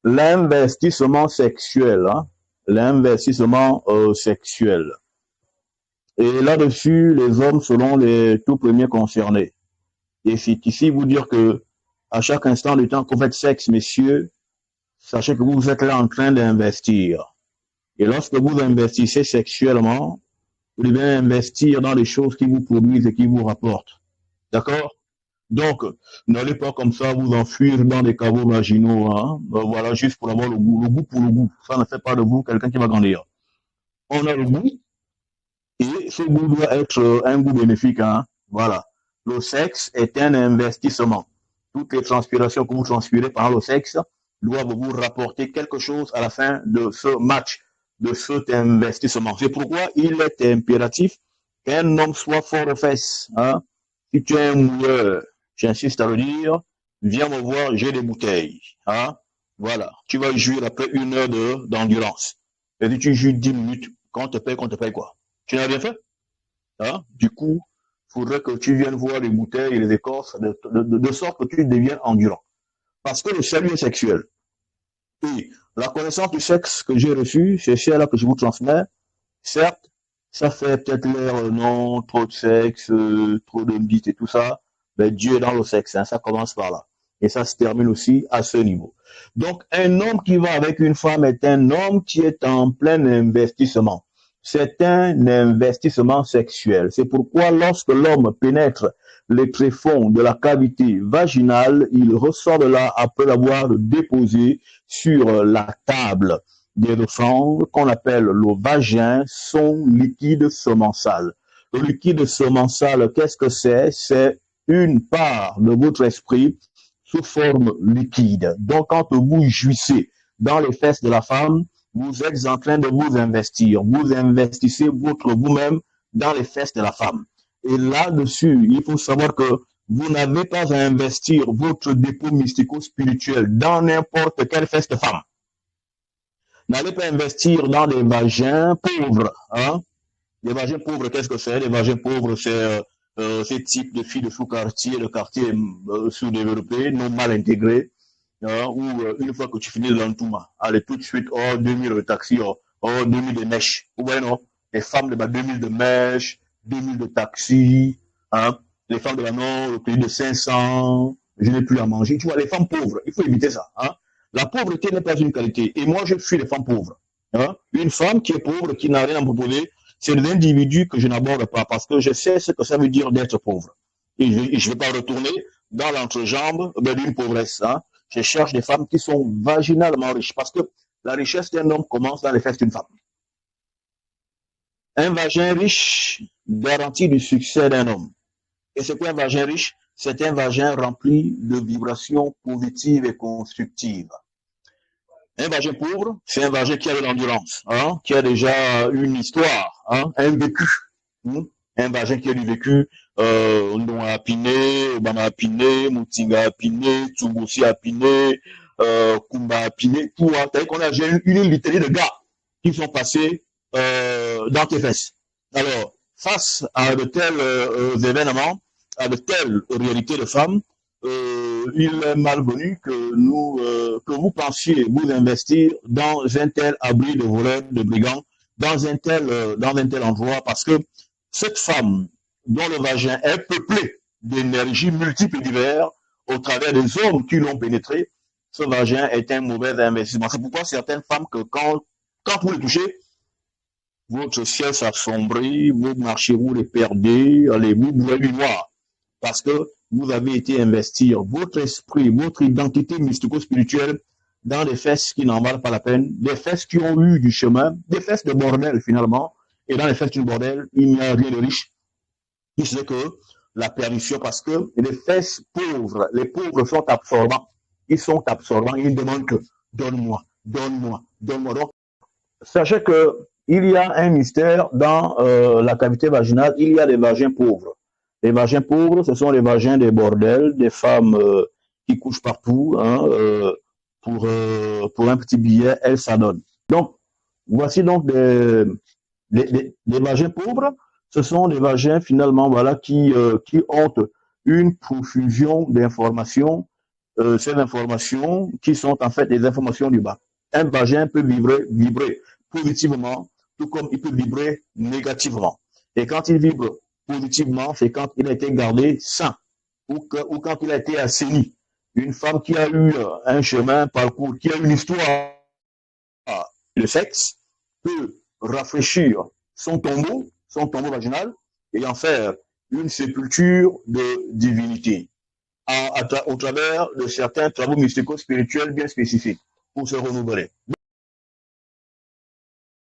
l'investissement sexuel, hein, l'investissement sexuel. Et là-dessus, les hommes seront les tout premiers concernés. Et c'est ici vous dire que à chaque instant du temps que vous faites sexe, messieurs, sachez que vous êtes là en train d'investir. Et lorsque vous investissez sexuellement, vous devez investir dans les choses qui vous produisent et qui vous rapportent. D'accord? Donc, n'allez pas comme ça vous enfuir dans des caveaux vaginaux, hein? Voilà, juste pour avoir le goût pour le goût. Ça ne fait pas de vous quelqu'un qui va grandir. On a le goût, et ce goût doit être un goût bénéfique, hein? Voilà. Le sexe est un investissement. Toutes les transpirations que vous transpirez pendant le sexe doivent vous rapporter quelque chose à la fin de ce match, de cet investissement. C'est pourquoi il est impératif qu'un homme soit fort aux fesses, hein? Si tu es un mouilleur, j'insiste à le dire, viens me voir, j'ai des bouteilles, hein? Voilà. Tu vas jouir après 1 heure d'endurance. Et si tu joues 10 minutes, quand on te paye quoi? Tu n'as rien fait, hein? Du coup, il faudrait que tu viennes voir les bouteilles et les écorces de sorte que tu deviennes endurant. Parce que le salut est sexuel. Et la connaissance du sexe que j'ai reçue, c'est celle-là que je vous transmets. Certes, ça fait peut-être l'air, non, trop de sexe, trop de mythes et tout ça. Mais Dieu est dans le sexe, hein, ça commence par là. Et ça se termine aussi à ce niveau. Donc, un homme qui va avec une femme est un homme qui est en plein investissement. C'est un investissement sexuel. C'est pourquoi lorsque l'homme pénètre les tréfonds de la cavité vaginale, il ressort de là après l'avoir déposé sur la table des offrandes qu'on appelle le vagin, son liquide commensal. Le liquide commensal, qu'est-ce que c'est? C'est une part de votre esprit sous forme liquide. Donc, quand vous jouissez dans les fesses de la femme, vous êtes en train de vous investir. Vous investissez votre vous-même dans les fesses de la femme. Et là-dessus, il faut savoir que vous n'avez pas à investir votre dépôt mystico-spirituel dans n'importe quelle fesse de femme. N'allez pas investir dans des vagins pauvres. Hein? Les vagins pauvres, qu'est-ce que c'est? Les vagins pauvres, c'est ces types de filles de sous-quartier, de quartier sous-développé, non mal intégrés, où une fois que tu finis l'entouma, allez tout de suite, oh, 2000 de taxi, oh, 2000 de mèches. Vous voyez, non? Les femmes de 2000 de mèches, 2000 de taxi, hein? Les femmes de la non, le prix de 500, je n'ai plus à manger. Tu vois, les femmes pauvres, il faut éviter ça, hein? La pauvreté n'est pas une qualité. Et moi, je fuis les femmes pauvres. Hein? Une femme qui est pauvre, qui n'a rien à me proposer, c'est l'individu que je n'aborde pas parce que je sais ce que ça veut dire d'être pauvre. Et je ne vais pas retourner dans l'entrejambe d'une pauvresse. Hein? Je cherche des femmes qui sont vaginalement riches parce que la richesse d'un homme commence dans les fesses d'une femme. Un vagin riche garantit le succès d'un homme. Et c'est quoi un vagin riche? C'est un vagin rempli de vibrations positives et constructives. Un vagin pauvre, c'est un vagin qui a de l'endurance, hein, qui a déjà une histoire, hein, un vécu. Un vagin qui a du vécu, on a Piné, Obama a Piné, Moutinga a Piné, Tsubosi a Piné, Kumba a Piné, tout, hein, c'est-à-dire qu'on a une littérée de gars qui sont passés dans tes fesses. Alors, face à de tels événements, à de telles réalités de femmes, il est malvenu que vous pensiez vous investir dans un tel abri de voleurs, de brigands, dans un tel endroit, parce que cette femme dont le vagin est peuplé d'énergies multiples et diverses au travers des hommes qui l'ont pénétré, ce vagin est un mauvais investissement. C'est pourquoi certaines femmes que quand vous les touchez, votre ciel s'assombrit, vous marchez, vous les perdez, allez, vous bourrez du noir. Parce que vous avez été investir votre esprit, votre identité mystico-spirituelle dans des fesses qui n'en valent pas la peine, des fesses qui ont eu du chemin, des fesses de bordel finalement, et dans les fesses du bordel, il n'y a rien de riche. Qui sait que la perdition, parce que les fesses pauvres, les pauvres sont absorbants. Ils sont absorbants, ils demandent que donne-moi, donne-moi, donne-moi. Donc, sachez que il y a un mystère dans la cavité vaginale, il y a des vagins pauvres. Les vagins pauvres, ce sont les vagins des bordels, des femmes qui couchent partout, hein, pour un petit billet, elles s'adonnent. Donc, voici donc des vagins pauvres. Ce sont des vagins finalement, voilà, qui ont une profusion d'informations ces informations qui sont en fait des informations du bas. Un vagin peut vibrer positivement, tout comme il peut vibrer négativement. Et quand il vibre positivement, c'est quand il a été gardé sain ou quand il a été assaini. Une femme qui a eu un chemin, un parcours, qui a une histoire de sexe, peut rafraîchir son tombeau vaginal, et en faire une sépulture de divinité au travers de certains travaux mystico-spirituels bien spécifiques pour se renouveler.